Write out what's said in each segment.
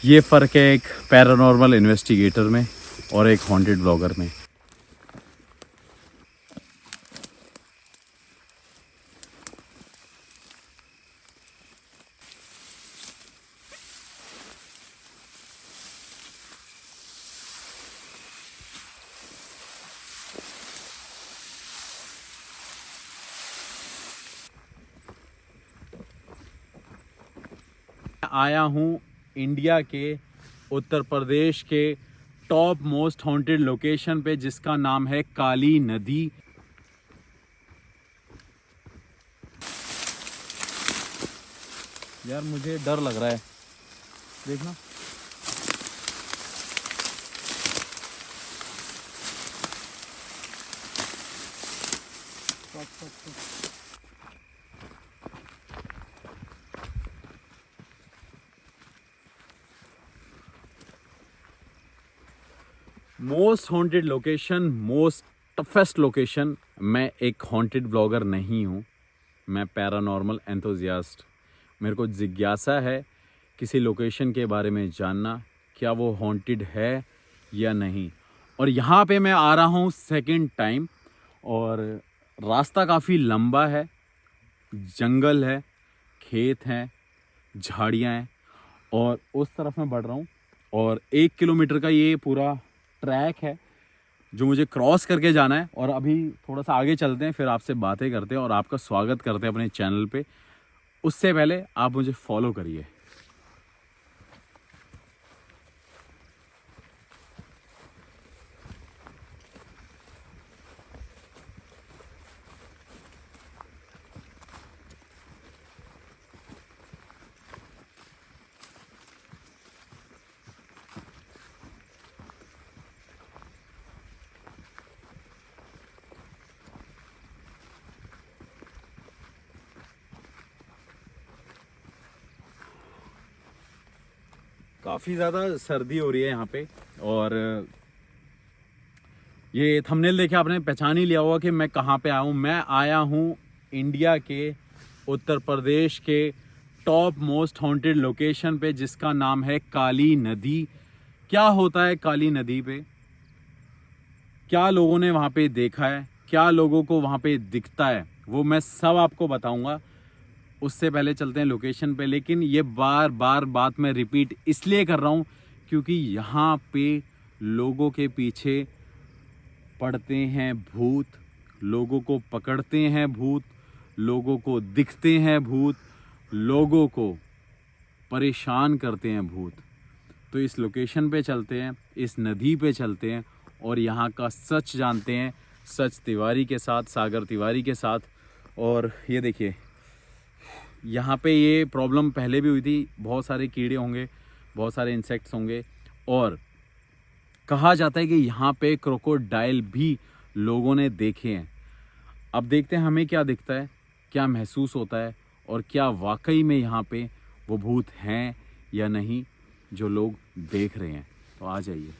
ये फ़र्क है एक पैरानॉर्मल इन्वेस्टिगेटर में और एक हॉन्टेड ब्लॉगर में। आया हूँ इंडिया के उत्तर प्रदेश के टॉप मोस्ट हॉन्टेड लोकेशन पे, जिसका नाम है काली नदी। यार मुझे डर लग रहा है, देखना। Most haunted location, most toughest location. मैं एक हॉन्टेड ब्लॉगर नहीं हूँ, मैं पैरानॉर्मल एंथुजियास्ट। मेरे को जिज्ञासा है किसी लोकेशन के बारे में जानना, क्या वो हॉन्टेड है या नहीं। और यहाँ पे मैं आ रहा हूँ सेकंड टाइम, और रास्ता काफ़ी लंबा है, जंगल है, खेत हैं, झाड़ियाँ हैं, और उस तरफ मैं बढ़ रहा हूँ। और 1 किलोमीटर का ये पूरा ट्रैक है जो मुझे क्रॉस करके जाना है। और अभी थोड़ा सा आगे चलते हैं, फिर आपसे बातें करते हैं और आपका स्वागत करते हैं अपने चैनल पे। उससे पहले आप मुझे फॉलो करिए। काफ़ी ज़्यादा सर्दी हो रही है यहाँ पे, और ये थंबनेल देखे आपने पहचान ही लिया होगा कि मैं कहाँ पे आया हूँ। मैं आया हूँ इंडिया के उत्तर प्रदेश के टॉप मोस्ट हॉन्टेड लोकेशन पे, जिसका नाम है काली नदी। क्या होता है काली नदी पे, क्या लोगों ने वहाँ पे देखा है, क्या लोगों को वहाँ पे दिखता है, वो मैं सब आपको बताऊँगा। उससे पहले चलते हैं लोकेशन पे। लेकिन ये बार बार बात मैं रिपीट इसलिए कर रहा हूँ क्योंकि यहाँ पे लोगों के पीछे पड़ते हैं भूत, लोगों को पकड़ते हैं भूत, लोगों को दिखते हैं भूत, लोगों को परेशान करते हैं भूत। तो इस लोकेशन पे चलते हैं, इस नदी पे चलते हैं और यहाँ का सच जानते हैं, सच तिवारी के साथ, सागर तिवारी के साथ। और ये देखिए, यहाँ पे ये प्रॉब्लम पहले भी हुई थी। बहुत सारे कीड़े होंगे, बहुत सारे इंसेक्ट्स होंगे, और कहा जाता है कि यहाँ पे क्रोकोडाइल भी लोगों ने देखे हैं। अब देखते हैं हमें क्या दिखता है, क्या महसूस होता है, और क्या वाकई में यहाँ पे वो भूत हैं या नहीं जो लोग देख रहे हैं। तो आ जाइए।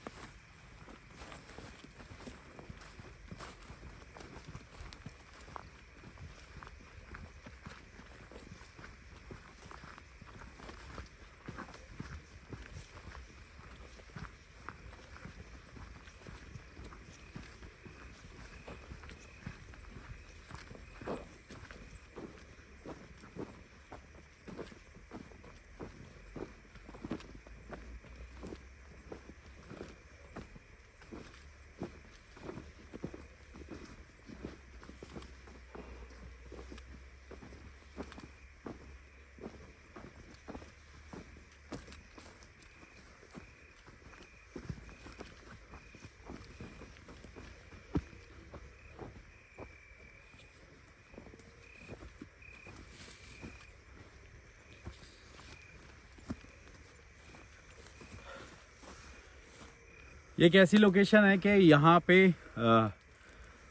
ये एक ऐसी लोकेशन है कि यहाँ पे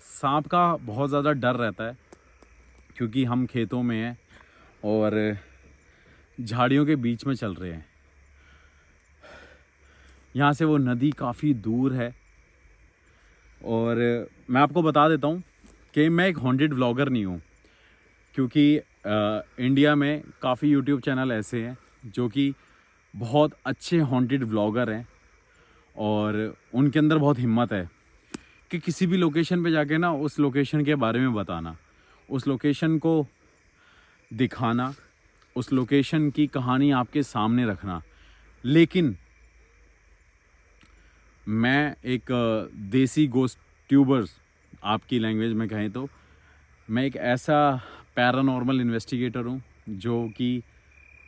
सांप का बहुत ज़्यादा डर रहता है, क्योंकि हम खेतों में हैं और झाड़ियों के बीच में चल रहे हैं। यहाँ से वो नदी काफ़ी दूर है। और मैं आपको बता देता हूँ कि मैं एक हॉन्टेड व्लॉगर नहीं हूँ, क्योंकि इंडिया में काफ़ी यूट्यूब चैनल ऐसे हैं जो कि बहुत अच्छे हॉन्टेड व्लॉगर हैं और उनके अंदर बहुत हिम्मत है कि किसी भी लोकेशन पे जाके ना उस लोकेशन के बारे में बताना, उस लोकेशन को दिखाना, उस लोकेशन की कहानी आपके सामने रखना। लेकिन मैं एक देसी गोस्ट ट्यूबर्स आपकी लैंग्वेज में कहें तो मैं एक ऐसा पैरानॉर्मल इन्वेस्टिगेटर हूँ जो कि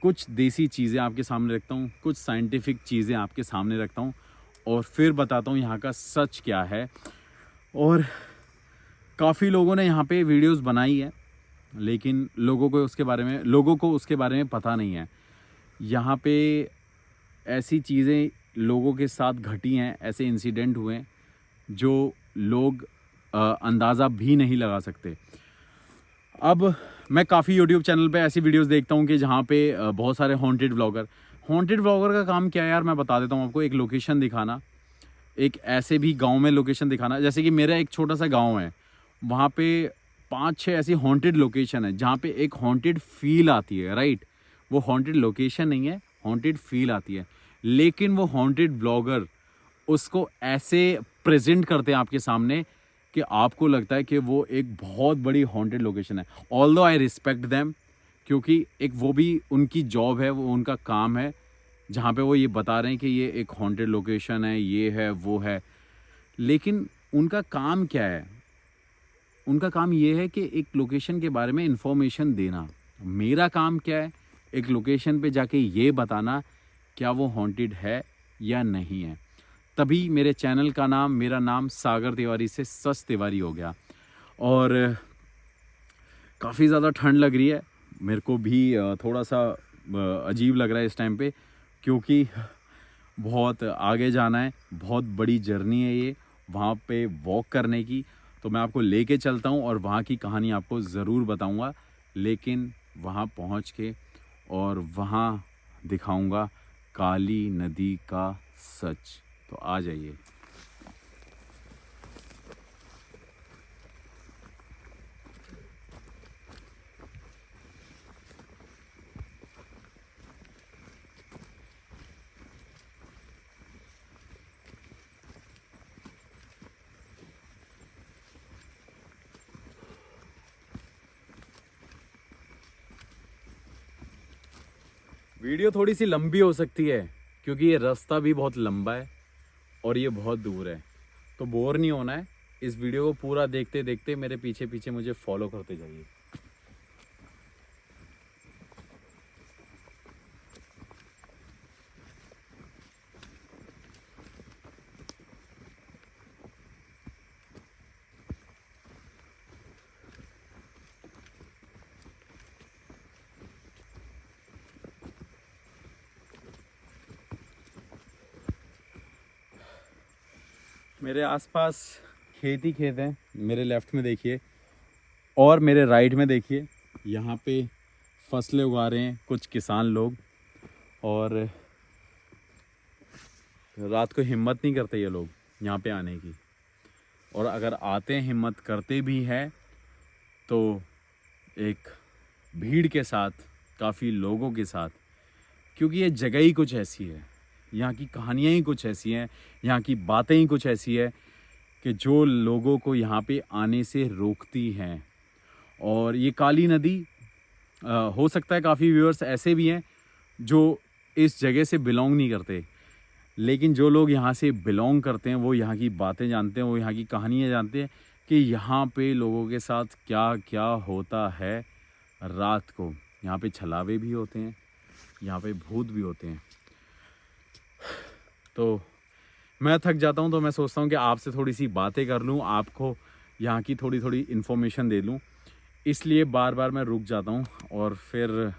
कुछ देसी चीज़ें आपके सामने रखता हूँ, कुछ साइंटिफिक चीज़ें आपके सामने रखता हूँ और फिर बताता हूँ यहाँ का सच क्या है। और काफ़ी लोगों ने यहाँ पे वीडियोस बनाई है लेकिन लोगों को उसके बारे में पता नहीं है। यहाँ पे ऐसी चीज़ें लोगों के साथ घटी हैं, ऐसे इंसिडेंट हुए हैं जो लोग अंदाज़ा भी नहीं लगा सकते। अब मैं काफ़ी यूट्यूब चैनल पे ऐसी वीडियोस देखता हूँ कि जहाँ पे बहुत सारे हॉन्टेड व्लॉगर का काम क्या है यार, मैं बता देता हूँ आपको। एक लोकेशन दिखाना, एक ऐसे भी गांव में लोकेशन दिखाना। जैसे कि मेरा एक छोटा सा गांव है, वहाँ पे 5-6 ऐसी हॉन्टेड लोकेशन है जहाँ पे एक हॉन्टेड फील आती है, राइट। वो हॉन्टेड लोकेशन नहीं है, हॉन्टेड फील आती है, लेकिन वो हॉन्टेड व्लॉगर उसको ऐसे प्रेजेंट करते हैं आपके सामने कि आपको लगता है कि वो एक बहुत बड़ी हॉन्टेड लोकेशन है। ऑल्दो आई रिस्पेक्ट देम, क्योंकि एक वो भी उनकी जॉब है, वो उनका काम है, जहाँ पे वो ये बता रहे हैं कि ये एक हॉन्टेड लोकेशन है, ये है वो है। लेकिन उनका काम क्या है? उनका काम ये है कि एक लोकेशन के बारे में इंफॉर्मेशन देना। मेरा काम क्या है? एक लोकेशन पे जाके ये बताना क्या वो हॉन्टेड है या नहीं है। तभी मेरे चैनल का नाम, मेरा नाम सागर तिवारी से सच तिवारी हो गया। और काफ़ी ज़्यादा ठंड लग रही है मेरे को भी, थोड़ा सा अजीब लग रहा है इस टाइम पे, क्योंकि बहुत आगे जाना है, बहुत बड़ी जर्नी है ये वहाँ पे वॉक करने की। तो मैं आपको लेके चलता हूँ और वहाँ की कहानी आपको ज़रूर बताऊँगा, लेकिन वहाँ पहुँच के और वहाँ दिखाऊँगा काली नदी का सच। तो आ जाइए। वीडियो थोड़ी सी लंबी हो सकती है क्योंकि ये रास्ता भी बहुत लंबा है और ये बहुत दूर है, तो बोर नहीं होना है। इस वीडियो को पूरा देखते देखते मेरे पीछे पीछे मुझे फॉलो करते जाइए। मेरे आसपास खेत ही खेत हैं। मेरे लेफ्ट में देखिए और मेरे राइट में देखिए, यहाँ पे फसलें उगा रहे हैं कुछ किसान लोग। और रात को हिम्मत नहीं करते ये लोग यहाँ पे आने की, और अगर आते हैं, हिम्मत करते भी हैं तो एक भीड़ के साथ, काफ़ी लोगों के साथ, क्योंकि ये जगह ही कुछ ऐसी है, यहाँ की कहानियाँ ही कुछ ऐसी हैं, यहाँ की बातें ही कुछ ऐसी है कि जो लोगों को यहाँ पे आने से रोकती हैं। और ये काली नदी, हो सकता है काफ़ी व्यूअर्स ऐसे भी हैं जो इस जगह से बिलोंग नहीं करते, लेकिन जो लोग यहाँ से बिलोंग करते हैं वो यहाँ की बातें जानते हैं, वो यहाँ की कहानियाँ जानते हैं कि यहाँ पे लोगों के साथ क्या क्या होता है रात को। यहाँ पे छलावे भी होते हैं, यहाँ पे भूत भी होते हैं। तो मैं थक जाता हूँ तो मैं सोचता हूँ कि आपसे थोड़ी सी बातें कर लूँ, आपको यहाँ की थोड़ी थोड़ी इन्फॉर्मेशन दे लूँ, इसलिए बार बार मैं रुक जाता हूँ और फिर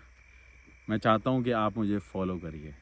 मैं चाहता हूँ कि आप मुझे फॉलो करिए।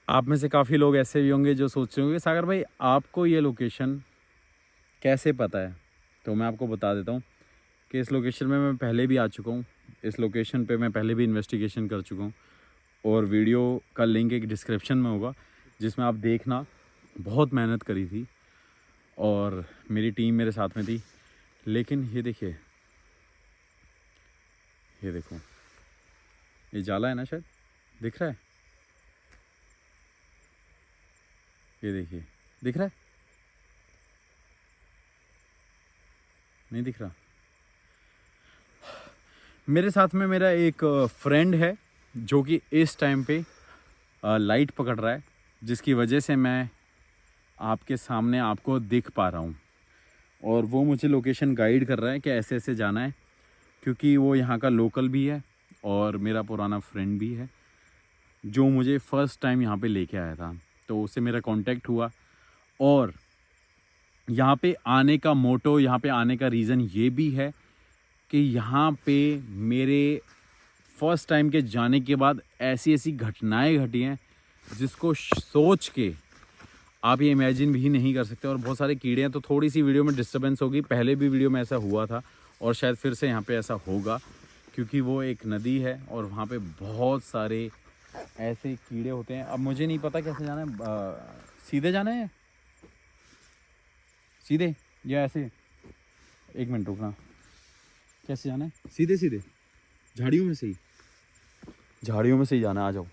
आप में से काफ़ी लोग ऐसे भी होंगे जो सोच रहे होंगे सागर भाई आपको ये लोकेशन कैसे पता है। तो मैं आपको बता देता हूँ कि इस लोकेशन में मैं पहले भी आ चुका हूँ, इस लोकेशन पे मैं पहले भी इन्वेस्टिगेशन कर चुका हूँ और वीडियो का लिंक एक डिस्क्रिप्शन में होगा जिसमें आप देखना। बहुत मेहनत करी थी और मेरी टीम मेरे साथ में थी। लेकिन ये देखिए, ये देखो, ये जाला है ना, शायद दिख रहा है, ये देखिए, दिख रहा है, नहीं दिख रहा। मेरे साथ में मेरा एक फ्रेंड है जो कि इस टाइम पे लाइट पकड़ रहा है, जिसकी वजह से मैं आपके सामने आपको दिख पा रहा हूँ और वो मुझे लोकेशन गाइड कर रहा है कि ऐसे ऐसे जाना है, क्योंकि वो यहाँ का लोकल भी है और मेरा पुराना फ्रेंड भी है जो मुझे फ़र्स्ट टाइम यहाँ पे लेके आया था। तो उससे मेरा कांटेक्ट हुआ और यहाँ पे आने का मोटो, यहाँ पे आने का रीज़न ये भी है कि यहाँ पे मेरे फर्स्ट टाइम के जाने के बाद ऐसी ऐसी घटनाएं घटी हैं जिसको सोच के आप ये इमेजिन भी नहीं कर सकते। और बहुत सारे कीड़े हैं, तो थोड़ी सी वीडियो में डिस्टर्बेंस होगी। पहले भी वीडियो में ऐसा हुआ था और शायद फिर से यहाँ पे ऐसा होगा, क्योंकि वो एक नदी है और वहाँ पे बहुत सारे ऐसे कीड़े होते हैं। अब मुझे नहीं पता कैसे जाना है, सीधे जाना है, सीधे या ऐसे, एक मिनट रुकना, कैसे जाना है? सीधे सीधे झाड़ियों में से ही, झाड़ियों में से ही जाना है। आ जाओ।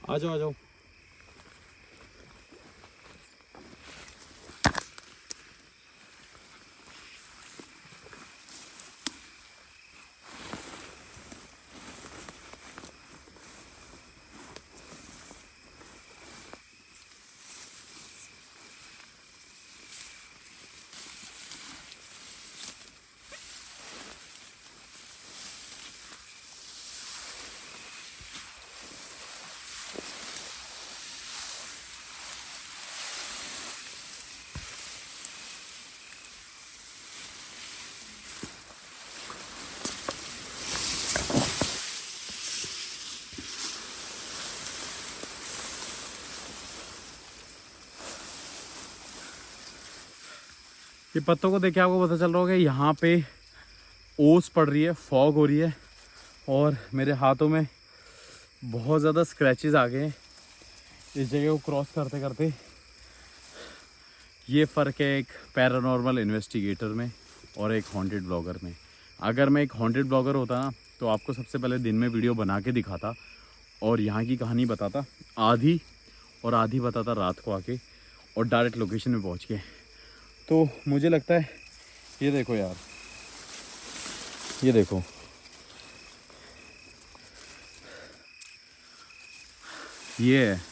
आ जाओ, आ जाओ। ये पत्तों को देख के आपको पता चल रहा होगा यहाँ पे ओस पड़ रही है, फॉग हो रही है और मेरे हाथों में बहुत ज़्यादा स्क्रैचेस आ गए हैं इस जगह को क्रॉस करते करते। ये फ़र्क है एक पैरानॉर्मल इन्वेस्टिगेटर में और एक हॉन्टेड ब्लॉगर में। अगर मैं एक हॉन्टेड ब्लॉगर होता ना तो आपको सबसे पहले दिन में वीडियो बना के दिखाता और यहाँ की कहानी बताता आधी, और आधी बताता रात को आके और डायरेक्ट लोकेशन में पहुँच के। तो मुझे लगता है, ये देखो यार, ये देखो, ये है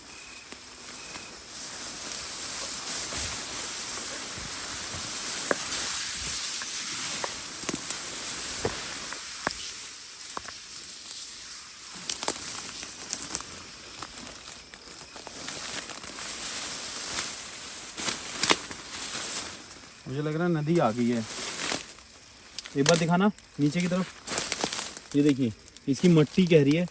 मुझे लग रहा है नदी आ गई है। एक बार दिखाना नीचे की तरफ, ये देखिए इसकी मट्टी कह रही है,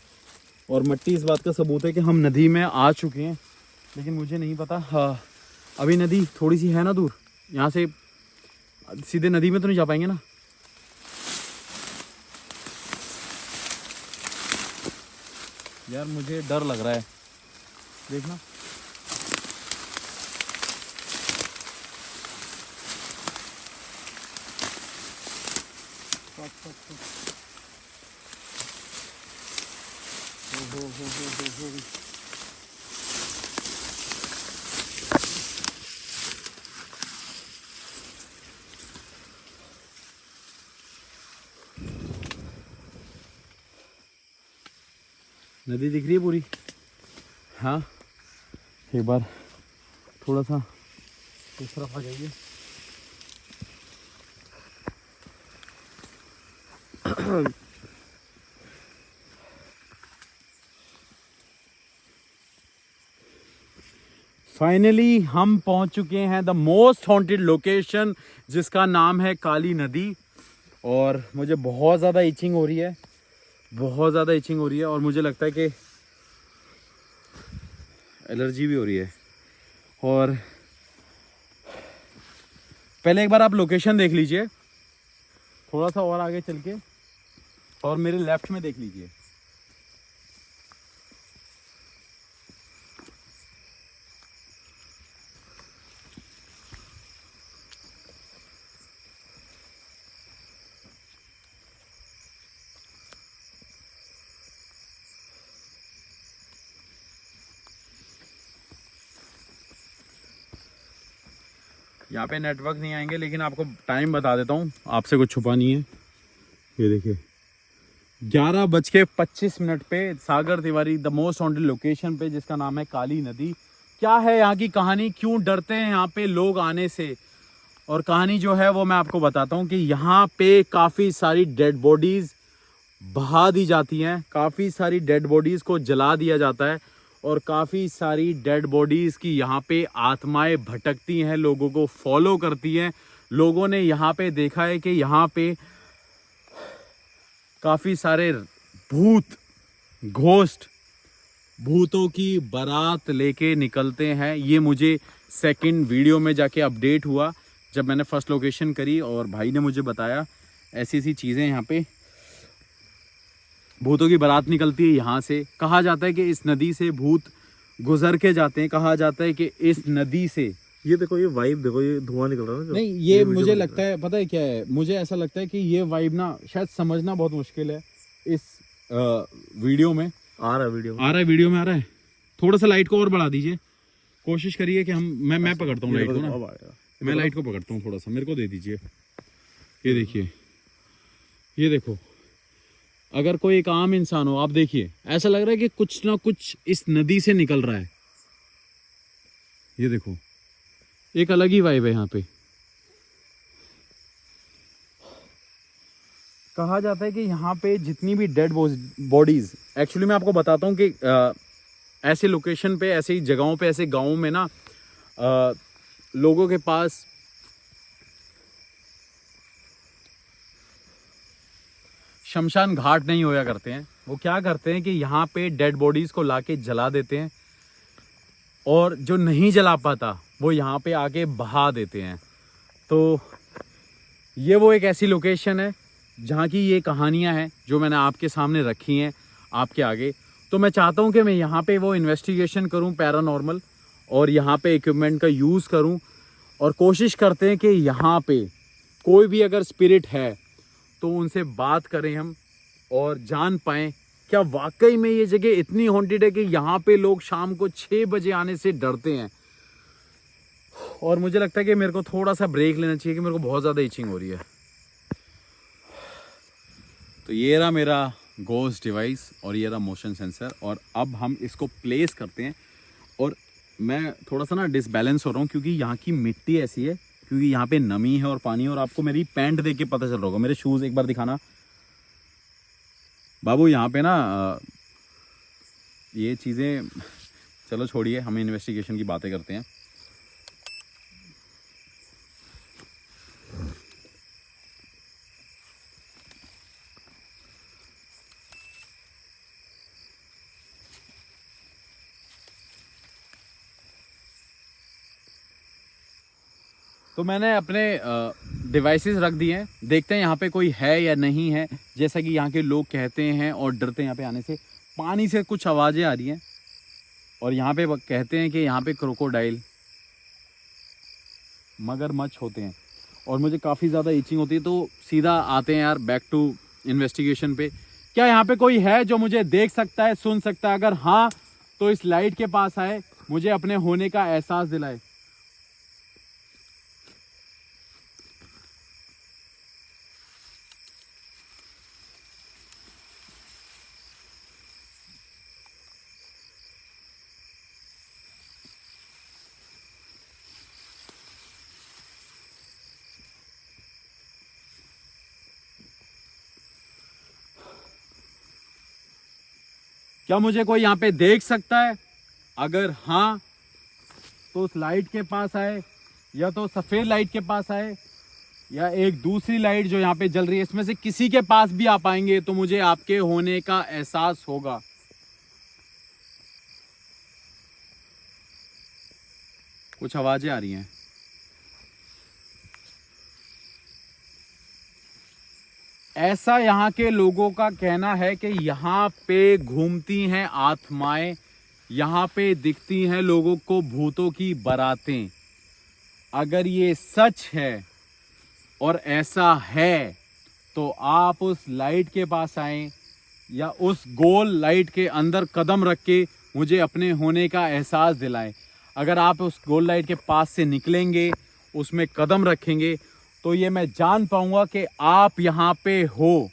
और मट्टी इस बात का सबूत है कि हम नदी में आ चुके हैं। लेकिन मुझे नहीं पता, हाँ अभी नदी थोड़ी सी है ना दूर, यहाँ से सीधे नदी में तो नहीं जा पाएंगे ना। यार मुझे डर लग रहा है, देखना हो। नदी दिख रही है पूरी। हाँ एक बार थोड़ा सा इस तरफ आ जाइए। फाइनली हम पहुंच चुके हैं द मोस्ट हॉन्टेड लोकेशन, जिसका नाम है काली नदी। और मुझे बहुत ज़्यादा इचिंग हो रही है, बहुत ज़्यादा इचिंग हो रही है, और मुझे लगता है कि एलर्जी भी हो रही है। और पहले एक बार आप लोकेशन देख लीजिए, थोड़ा सा और आगे चल के, और मेरे लेफ्ट में देख लीजिए। यहाँ पे नेटवर्क नहीं आएंगे, लेकिन आपको टाइम बता देता हूँ, आपसे कुछ छुपा नहीं है। ये देखिए 11:25 पे Sagar Tiwari the most haunted location पे, जिसका नाम है काली नदी। क्या है यहाँ की कहानी, क्यों डरते हैं यहाँ पे लोग आने से, और कहानी जो है वो मैं आपको बताता हूँ कि यहाँ पे काफ़ी सारी डेड बॉडीज़ बहा दी जाती हैं, काफ़ी सारी डेड बॉडीज़ को जला दिया जाता है, और काफ़ी सारी डेड बॉडीज़ की यहाँ पे आत्माएं भटकती हैं, लोगों को फॉलो करती हैं। लोगों ने यहाँ पे देखा है कि यहाँ पे काफ़ी सारे भूत, घोस्ट, भूतों की बारात लेके निकलते हैं। ये मुझे सेकंड वीडियो में जाके अपडेट हुआ, जब मैंने फर्स्ट लोकेशन करी और भाई ने मुझे बताया ऐसी ऐसी चीज़ें यहाँ पे भूतों की बारात निकलती है। यहाँ से कहा जाता है कि इस नदी से भूत गुजर के जाते हैं, कहा जाता है कि इस नदी से, ये देखो ये वाइब देखो, ये धुआं निकल रहा है ना। नहीं ये मुझे लगता है, पता है क्या है, मुझे ऐसा लगता है कि ये वाइब ना शायद समझना बहुत मुश्किल है। इस वीडियो में आ रहा है, वीडियो में आ रहा है। थोड़ा सा लाइट को और बढ़ा दीजिए, कोशिश करिए कि मैं पकड़ता हूँ लाइट को ना, मैं लाइट को पकड़ता हूँ, थोड़ा सा मेरे को दे दीजिए। ये देखिए, ये देखो, अगर कोई एक आम इंसान हो, आप देखिए ऐसा लग रहा है कि कुछ ना कुछ इस नदी से निकल रहा है। ये देखो एक अलग ही वाइब है यहाँ पे। कहा जाता है कि यहाँ पे जितनी भी डेड बॉडीज, एक्चुअली मैं आपको बताता हूँ कि ऐसे लोकेशन पे, ऐसी जगहों पे, ऐसे गाँवों में ना लोगों के पास शमशान घाट नहीं होया करते हैं। वो क्या करते हैं कि यहाँ पे डेड बॉडीज को लाके जला देते हैं, और जो नहीं जला पाता वो यहाँ पे आके बहा देते हैं। तो ये वो एक ऐसी लोकेशन है जहाँ की ये कहानियाँ हैं जो मैंने आपके सामने रखी हैं, आपके आगे। तो मैं चाहता हूँ कि मैं यहाँ पे वो इन्वेस्टिगेशन करूँ पैरानॉर्मल, और यहाँ पे इक्विपमेंट का यूज़ करूँ, और कोशिश करते हैं कि यहाँ पे कोई भी अगर स्पिरिट है तो उनसे बात करें हम, और जान पाएँ क्या वाकई में ये जगह इतनी हॉन्टेड है कि यहाँ पे लोग शाम को 6 बजे आने से डरते हैं। और मुझे लगता है कि मेरे को थोड़ा सा ब्रेक लेना चाहिए, कि मेरे को बहुत ज़्यादा इचिंग हो रही है। तो ये रहा मेरा गोस्ट डिवाइस, और ये रहा मोशन सेंसर, और अब हम इसको प्लेस करते हैं। और मैं थोड़ा सा ना डिसबैलेंस हो रहा हूँ, क्योंकि यहाँ की मिट्टी ऐसी है, क्योंकि यहाँ पे नमी है और पानी है। और आपको मेरी पैंट देख के पता चल रहा होगा, मेरे शूज़ एक बार दिखाना बाबू। यहाँ पे ना ये चीज़ें, चलो छोड़िए, हम इन्वेस्टिगेशन की बातें करते हैं। तो मैंने अपने डिवाइसेस रख दिए हैं, देखते हैं यहाँ पे कोई है या नहीं है। जैसा कि यहाँ के लोग कहते हैं और डरते हैं यहाँ पे आने से। पानी से कुछ आवाज़ें आ रही हैं और यहाँ पे कहते हैं कि यहाँ पे क्रोकोडाइल, मगरमच्छ होते हैं और मुझे काफ़ी ज़्यादा इचिंग होती है। तो सीधा आते हैं यार बैक टू इन्वेस्टिगेशन पे। क्या यहाँ पे कोई है जो मुझे देख सकता है, सुन सकता है? अगर हाँ तो इस लाइट के पास आए, मुझे अपने होने का एहसास दिलाए। क्या मुझे कोई यहाँ पे देख सकता है? अगर हाँ तो उस लाइट के पास आए, या तो सफेद लाइट के पास आए, या एक दूसरी लाइट जो यहाँ पे जल रही है, इसमें से किसी के पास भी आ पाएंगे तो मुझे आपके होने का एहसास होगा। कुछ आवाजें आ रही हैं। ऐसा यहाँ के लोगों का कहना है कि यहाँ पे घूमती हैं आत्माएं, यहाँ पे दिखती हैं लोगों को भूतों की बारातें। अगर ये सच है और ऐसा है तो आप उस लाइट के पास आएं, या उस गोल लाइट के अंदर कदम रख के मुझे अपने होने का एहसास दिलाएं। अगर आप उस गोल लाइट के पास से निकलेंगे, उसमें कदम रखेंगे, तो ये मैं जान पाऊंगा कि आप यहाँ पे हो।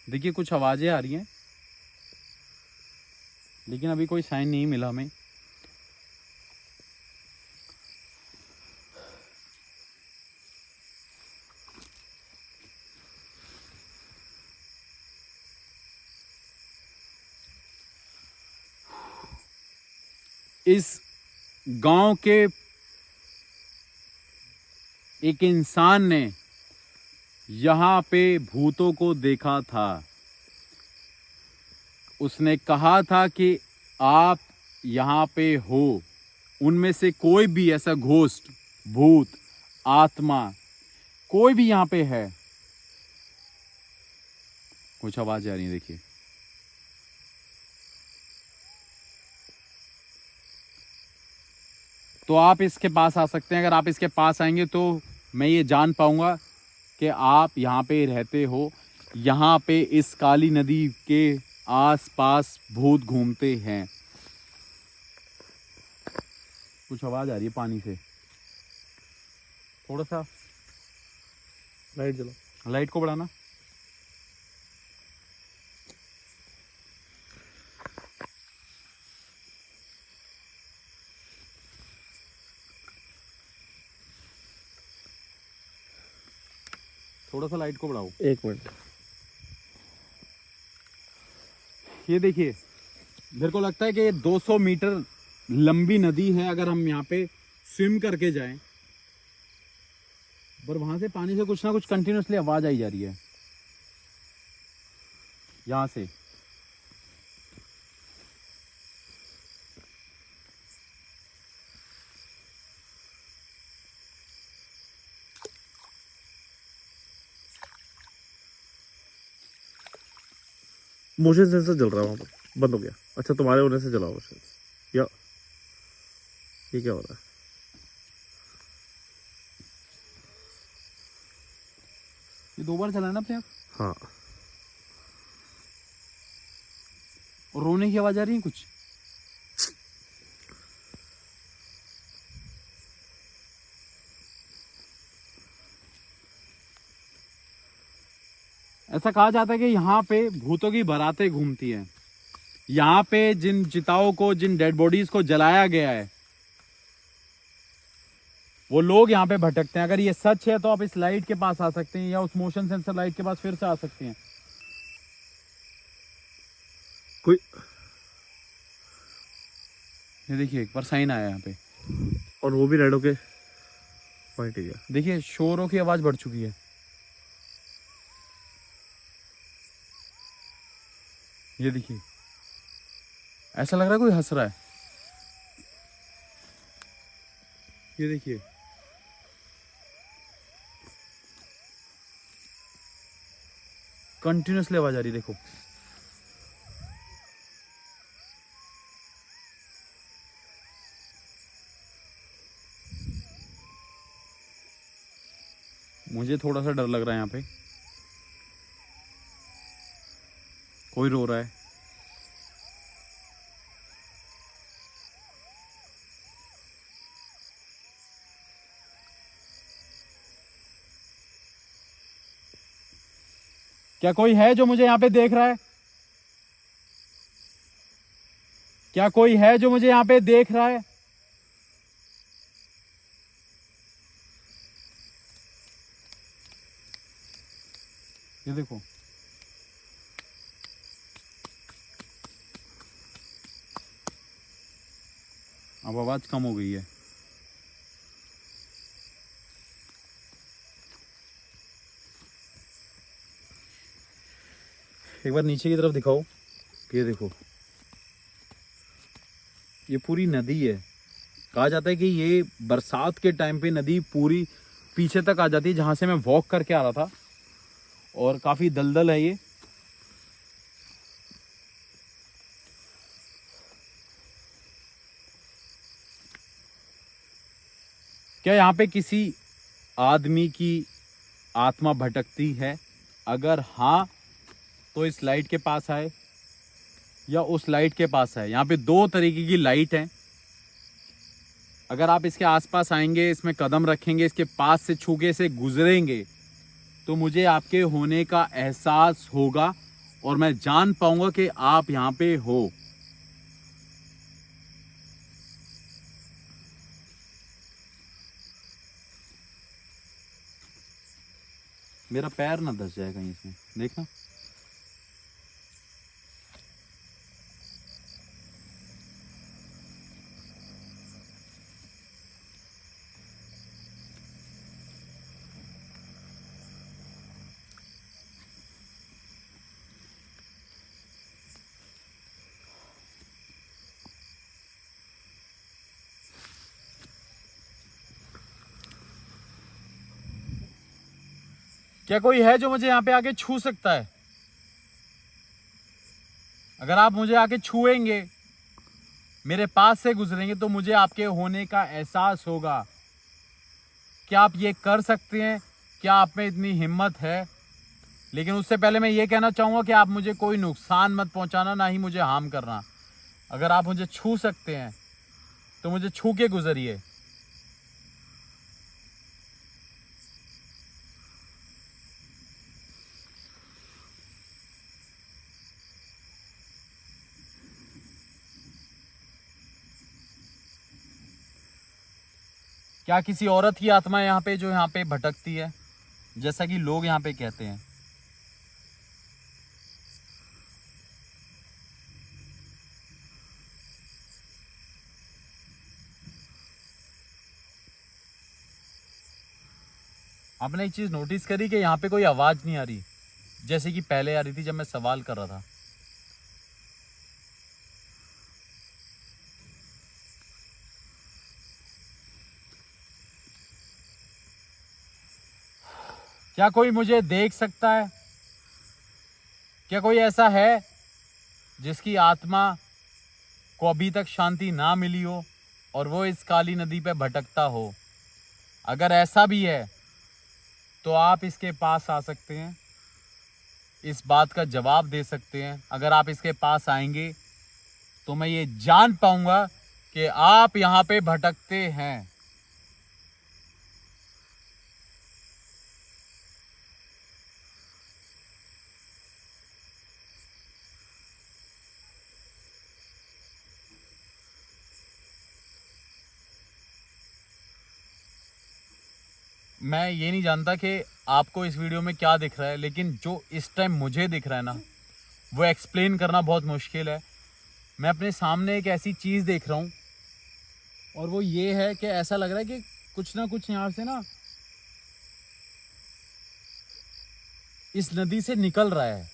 देखिए कुछ आवाजें आ रही हैं, लेकिन अभी कोई साइन नहीं मिला हमें। इस गांव के एक इंसान ने यहाँ पे भूतों को देखा था। उसने कहा था कि आप यहाँ पे हो। उनमें से कोई भी ऐसा घोस्ट, भूत, आत्मा, कोई भी यहाँ पे है। कुछ आवाज आ रही है, देखिए। तो आप इसके पास आ सकते हैं। अगर आप इसके पास आएंगे तो मैं ये जान पाऊंगा कि आप यहाँ पे रहते हो। यहाँ पे इस काली नदी के आसपास भूत घूमते हैं। कुछ आवाज आ रही है पानी से। थोड़ा सा लाइट जला, लाइट को बढ़ाना। थोड़ा सा लाइट को बढ़ाओ। 1 मिनट। ये देखिए, मेरे को लगता है कि ये 200 मीटर लंबी नदी है। अगर हम यहाँ पे स्विम करके जाएं, पर वहां से पानी से कुछ ना कुछ कंटिन्यूसली आवाज आई जा रही है यहां से। मोशन सेंसर जल रहा है वहाँ पर, बंद हो गया। अच्छा, तुम्हारे होने से जला हुआ शायद, या ये क्या हो रहा है? ये 2 बार चला है ना अपने आप। हाँ, और रोने की आवाज आ रही है कुछ। ऐसा कहा जाता है कि यहाँ पे भूतों की बारातें घूमती हैं। यहाँ पे जिन चिताओं को, जिन डेड बॉडीज को जलाया गया है, वो लोग यहाँ पे भटकते हैं। अगर ये सच है तो आप इस लाइट के पास आ सकते हैं, या उस मोशन सेंसर लाइट के पास फिर से आ सकते हैं। कोई, ये देखिए एक बार साइन आया यहाँ पे, और वो भी रेड होके पॉइंट गया। देखिए शोरों की आवाज बढ़ चुकी है। ये देखिए, ऐसा लग रहा है कोई हंस रहा है। ये देखिए, कंटिन्यूसली आवाज आ रही, देखो। मुझे थोड़ा सा डर लग रहा है, यहाँ पे कोई रो रहा है। क्या कोई है जो मुझे यहाँ पे देख रहा है? क्या कोई है जो मुझे यहाँ पे देख रहा है? ये देखो, अब आवाज कम हो गई है। एक बार नीचे की तरफ दिखाओ। ये देखो, ये पूरी नदी है। कहा जाता है कि ये बरसात के टाइम पे नदी पूरी पीछे तक आ जाती है, जहां से मैं वॉक करके आ रहा था, और काफी दलदल है ये। क्या यहाँ पे किसी आदमी की आत्मा भटकती है? अगर हाँ, तो इस लाइट के पास आए या उस लाइट के पास आए। यहाँ पे दो तरीके की लाइट है। अगर आप इसके आसपास आएंगे, इसमें कदम रखेंगे, इसके पास से छू के से गुजरेंगे, तो मुझे आपके होने का एहसास होगा और मैं जान पाऊंगा कि आप यहाँ पे हो। मेरा पैर ना धस जाए कहीं इसमें, देखना। क्या कोई है जो मुझे यहाँ पे आके छू सकता है? अगर आप मुझे आके छुएंगे, मेरे पास से गुजरेंगे, तो मुझे आपके होने का एहसास होगा। क्या आप ये कर सकते हैं? क्या आप में इतनी हिम्मत है? लेकिन उससे पहले मैं ये कहना चाहूँगा कि आप मुझे कोई नुकसान मत पहुँचाना, ना ही मुझे हार्म करना। अगर आप मुझे छू सकते हैं तो मुझे छू के गुजरिए। क्या किसी औरत की आत्मा यहाँ पे जो यहाँ पे भटकती है, जैसा कि लोग यहाँ पे कहते हैं? आपने एक चीज नोटिस करी कि यहाँ पे कोई आवाज नहीं आ रही, जैसे कि पहले आ रही थी जब मैं सवाल कर रहा था। क्या कोई मुझे देख सकता है? क्या कोई ऐसा है जिसकी आत्मा को अभी तक शांति ना मिली हो और वो इस काली नदी पे भटकता हो? अगर ऐसा भी है तो आप इसके पास आ सकते हैं, इस बात का जवाब दे सकते हैं। अगर आप इसके पास आएंगे तो मैं ये जान पाऊंगा कि आप यहाँ पे भटकते हैं। मैं ये नहीं जानता कि आपको इस वीडियो में क्या दिख रहा है, लेकिन जो इस टाइम मुझे दिख रहा है ना, वो एक्सप्लेन करना बहुत मुश्किल है। मैं अपने सामने एक ऐसी चीज़ देख रहा हूँ, और वो ये है कि ऐसा लग रहा है कि कुछ ना कुछ यहाँ से ना इस नदी से निकल रहा है।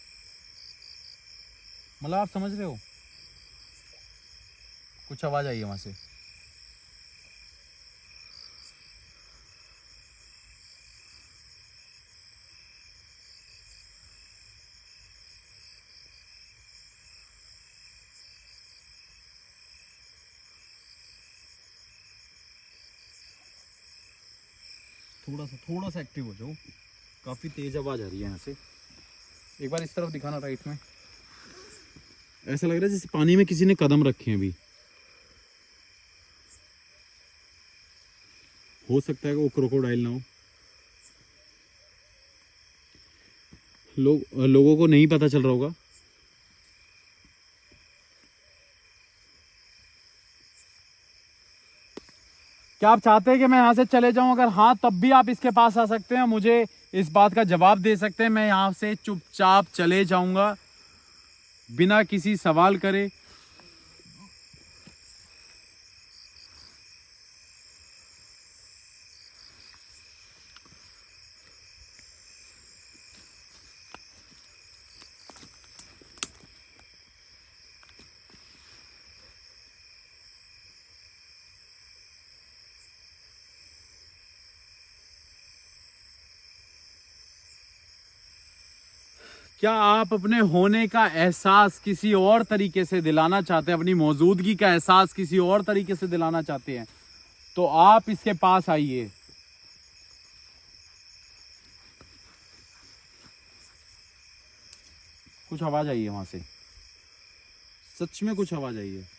मतलब आप समझ रहे हो, कुछ आवाज आई है वहां से। थोड़ा सा एक्टिव हो जाओ, काफी तेज आवाज आ रही है यहाँ से। एक बार इस तरफ दिखाना, राइट में। ऐसा लग रहा है जैसे पानी में किसी ने कदम रखे हैं अभी। हो सकता है कि वो क्रोकोडाइल ना हो। लोगों को नहीं पता चल रहा होगा। क्या आप चाहते हैं कि मैं यहाँ से चले जाऊं? अगर हाँ, तब भी आप इसके पास आ सकते हैं, मुझे इस बात का जवाब दे सकते हैं। मैं यहाँ से चुपचाप चले जाऊंगा बिना किसी सवाल करे। क्या आप अपने होने का एहसास किसी और तरीके से दिलाना चाहते हैं, अपनी मौजूदगी का एहसास किसी और तरीके से दिलाना चाहते हैं, तो आप इसके पास आइए। कुछ आवाज आई है वहां से, सच में कुछ आवाज आई है।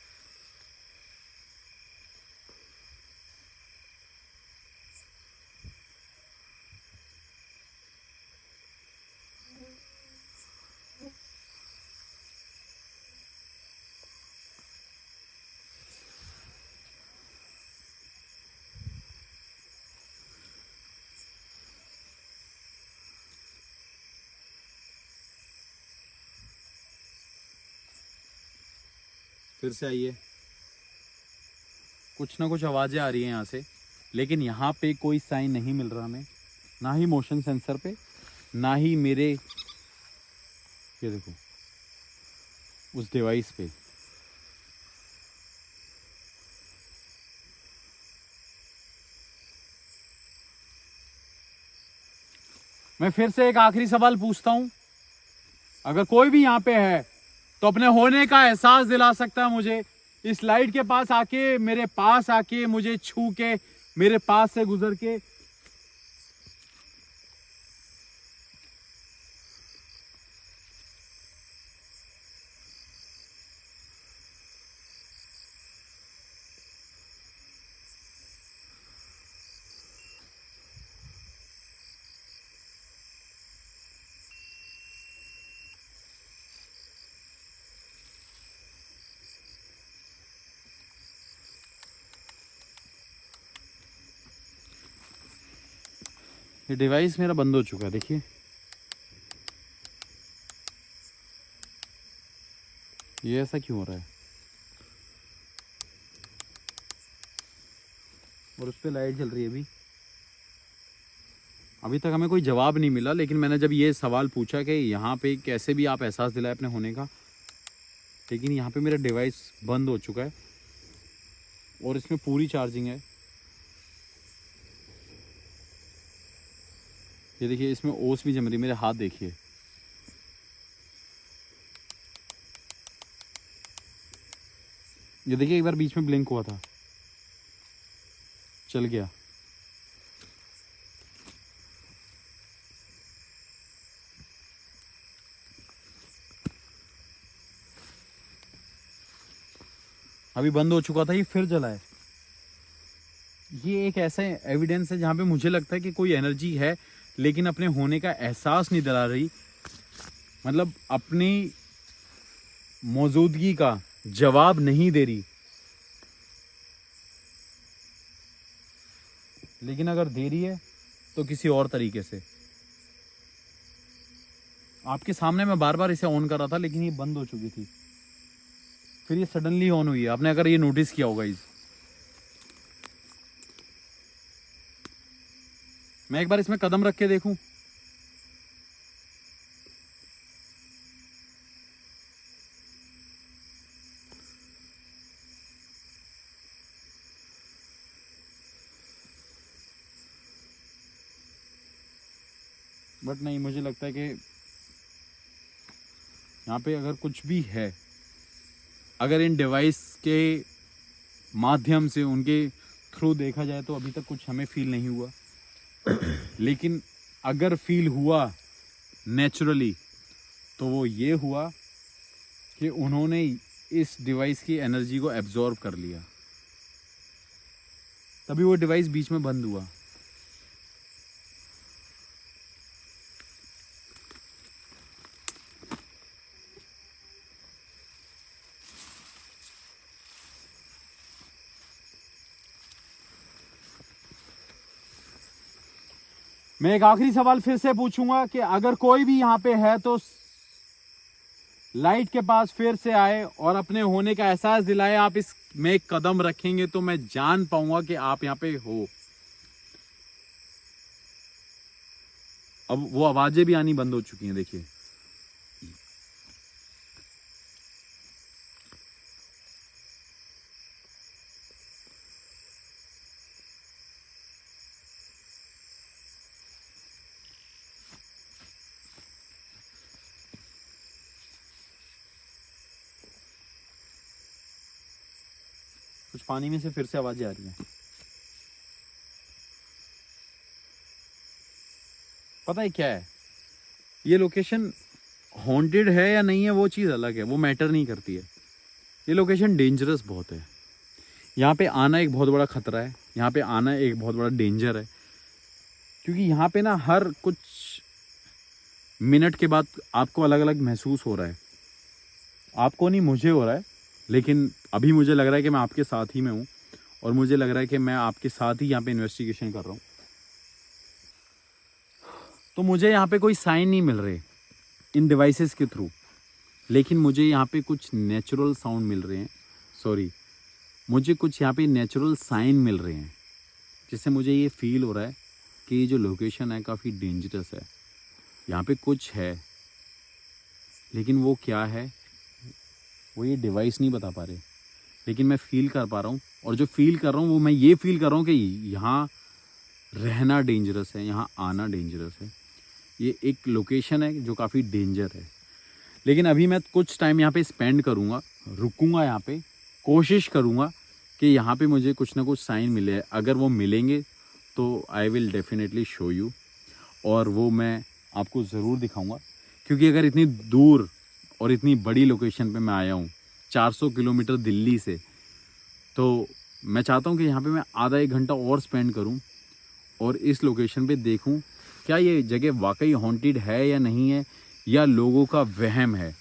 फिर से आइए। कुछ ना कुछ आवाजें आ रही हैं यहाँ से, लेकिन यहाँ पे कोई साइन नहीं मिल रहा हमें, ना ही मोशन सेंसर पे, ना ही मेरे, ये देखो, उस डिवाइस पे। मैं फिर से एक आखिरी सवाल पूछता हूं, अगर कोई भी यहाँ पे है तो अपने होने का एहसास दिला सकता है मुझे, इस लाइट के पास आके, मेरे पास आके, मुझे छू के, मेरे पास से गुजर के। ये डिवाइस मेरा बंद हो चुका है, देखिए। ये ऐसा क्यों हो रहा है? और उस पर लाइट जल रही है अभी। अभी तक हमें कोई जवाब नहीं मिला, लेकिन मैंने जब ये सवाल पूछा कि यहाँ पे कैसे भी आप एहसास दिलाए अपने होने का, लेकिन यहाँ पे मेरा डिवाइस बंद हो चुका है और इसमें पूरी चार्जिंग है। ये देखिए, इसमें ओस भी जम रही है, मेरे हाथ देखिए। ये देखिए, एक बार बीच में ब्लिंक हुआ था, चल गया। अभी बंद हो चुका था, ये फिर जला है। ये एक ऐसा एविडेंस है जहाँ पे मुझे लगता है कि कोई एनर्जी है, लेकिन अपने होने का एहसास नहीं दिला रही, मतलब अपनी मौजूदगी का जवाब नहीं दे रही। लेकिन अगर दे रही है तो किसी और तरीके से। आपके सामने मैं बार बार इसे ऑन कर रहा था, लेकिन ये बंद हो चुकी थी, फिर ये सडनली ऑन हुई है। आपने अगर ये नोटिस किया होगा इस, मैं एक बार इसमें कदम रख के देखूं। बट नहीं, मुझे लगता है कि यहाँ पे अगर कुछ भी है, अगर इन डिवाइस के माध्यम से उनके थ्रू देखा जाए तो अभी तक कुछ हमें फील नहीं हुआ। लेकिन अगर फील हुआ नेचुरली तो वो ये हुआ कि उन्होंने इस डिवाइस की एनर्जी को एब्जॉर्ब कर लिया, तभी वो डिवाइस बीच में बंद हुआ। मैं एक आखिरी सवाल फिर से पूछूंगा कि अगर कोई भी यहाँ पे है तो लाइट के पास फिर से आए और अपने होने का एहसास दिलाए। आप इस में एक कदम रखेंगे तो मैं जान पाऊंगा कि आप यहाँ पे हो। अब वो आवाजें भी आनी बंद हो चुकी हैं, देखिए। कुछ पानी में से फिर से आवाजें आ रही हैं। पता है क्या है, ये लोकेशन हॉन्टेड है या नहीं है वो चीज़ अलग है, वो मैटर नहीं करती है। ये लोकेशन डेंजरस बहुत है। यहाँ पे आना एक बहुत बड़ा खतरा है, यहाँ पे आना एक बहुत बड़ा डेंजर है, क्योंकि यहाँ पे ना हर कुछ मिनट के बाद आपको अलग अलग महसूस हो रहा है। आपको नहीं, मुझे हो रहा है। लेकिन अभी मुझे लग रहा है कि मैं आपके साथ ही में हूँ और मुझे लग रहा है कि मैं आपके साथ ही यहाँ पे इन्वेस्टिगेशन कर रहा हूँ। तो मुझे यहाँ पे कोई साइन नहीं मिल रहे इन डिवाइसेस के थ्रू, लेकिन मुझे यहाँ पे कुछ नेचुरल साउंड मिल रहे हैं। सॉरी, मुझे कुछ यहाँ पे नेचुरल साइन मिल रहे हैं, जिससे मुझे ये फील हो रहा है कि ये जो लोकेशन है काफ़ी डेंजरस है। यहाँ पे कुछ है, लेकिन वो क्या है वो ये डिवाइस नहीं बता पा रहे, लेकिन मैं फील कर पा रहा हूँ। और जो फील कर रहा हूँ वो मैं ये फील कर रहा हूँ कि यहाँ रहना डेंजरस है, यहाँ आना डेंजरस है। ये एक लोकेशन है जो काफ़ी डेंजर है। लेकिन अभी मैं कुछ टाइम यहाँ पे स्पेंड करूँगा, रुकूँगा यहाँ पे, कोशिश करूँगा कि यहाँ पे मुझे कुछ ना कुछ साइन मिले। अगर वो मिलेंगे तो I will definitely show you, और वो मैं आपको ज़रूर दिखाऊँगा। क्योंकि अगर इतनी दूर और इतनी बड़ी लोकेशन पे मैं आया हूँ 400 किलोमीटर दिल्ली से, तो मैं चाहता हूँ कि यहाँ पे मैं आधा एक घंटा और स्पेंड करूँ और इस लोकेशन पे देखूँ क्या ये जगह वाकई हॉन्टेड है या नहीं है, या लोगों का वहम है।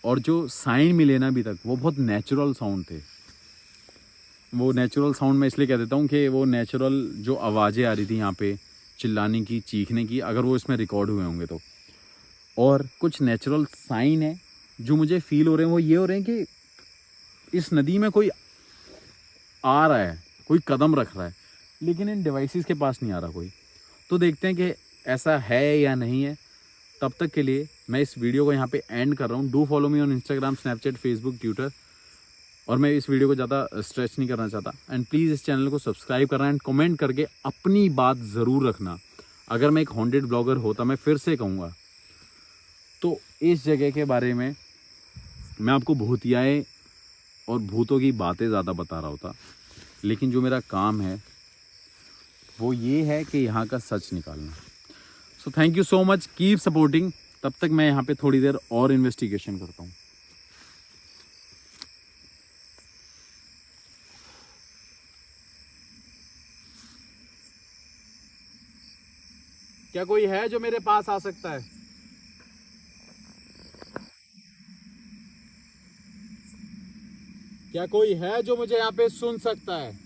और जो साइन मिले ना अभी तक, वो बहुत नेचुरल साउंड थे। वो नेचुरल साउंड मैं इसलिए कह देता हूँ कि वो नेचुरल जो आवाज़ें आ रही थी यहाँ पे, चिल्लाने की, चीखने की, अगर वो इसमें रिकॉर्ड हुए होंगे तो। और कुछ नेचुरल साइन है जो मुझे फील हो रहे हैं, वो ये हो रहे हैं कि इस नदी में कोई आ रहा है, कोई कदम रख रहा है, लेकिन इन डिवाइसेस के पास नहीं आ रहा कोई। तो देखते हैं कि ऐसा है या नहीं है। तब तक के लिए मैं इस वीडियो को यहाँ पे एंड कर रहा हूँ। Do follow me on Instagram, Snapchat, Facebook, Twitter. और मैं इस वीडियो को ज़्यादा स्ट्रेच नहीं करना चाहता। एंड प्लीज़ इस चैनल को सब्सक्राइब करना एंड कमेंट करके अपनी बात ज़रूर रखना। अगर मैं एक हॉन्टेड ब्लॉगर होता, मैं फिर से कहूँगा, तो इस जगह के बारे में मैं आपको भूतियाएँ और भूतों की बातें ज़्यादा बता रहा होता। लेकिन जो मेरा काम है वो ये है कि यहाँ का सच निकालना। So thank you so much, keep supporting. तब तक मैं यहाँ पे थोड़ी देर और इन्वेस्टिगेशन करता हूँ। क्या कोई है जो मेरे पास आ सकता है? क्या कोई है जो मुझे यहाँ पे सुन सकता है?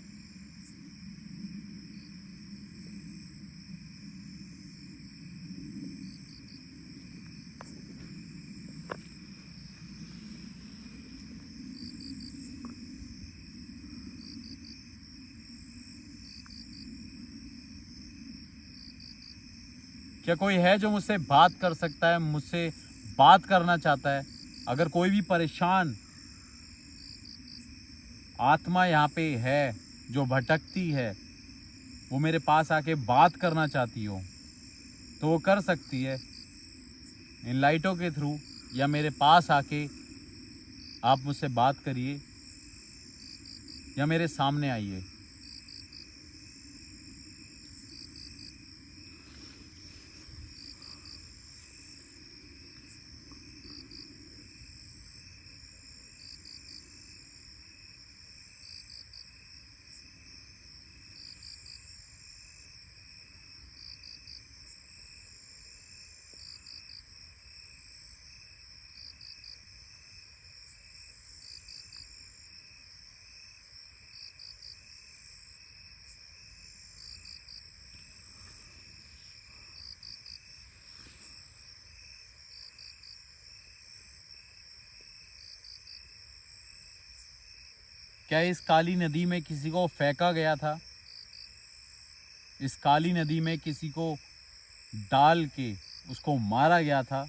क्या कोई है जो मुझसे बात कर सकता है, मुझसे बात करना चाहता है? अगर कोई भी परेशान आत्मा यहाँ पे है जो भटकती है, वो मेरे पास आके बात करना चाहती हो, तो वो कर सकती है इन लाइटों के थ्रू, या मेरे पास आके आप मुझसे बात करिए या मेरे सामने आइए। क्या इस काली नदी में किसी को फेंका गया था? इस काली नदी में किसी को डाल के उसको मारा गया था?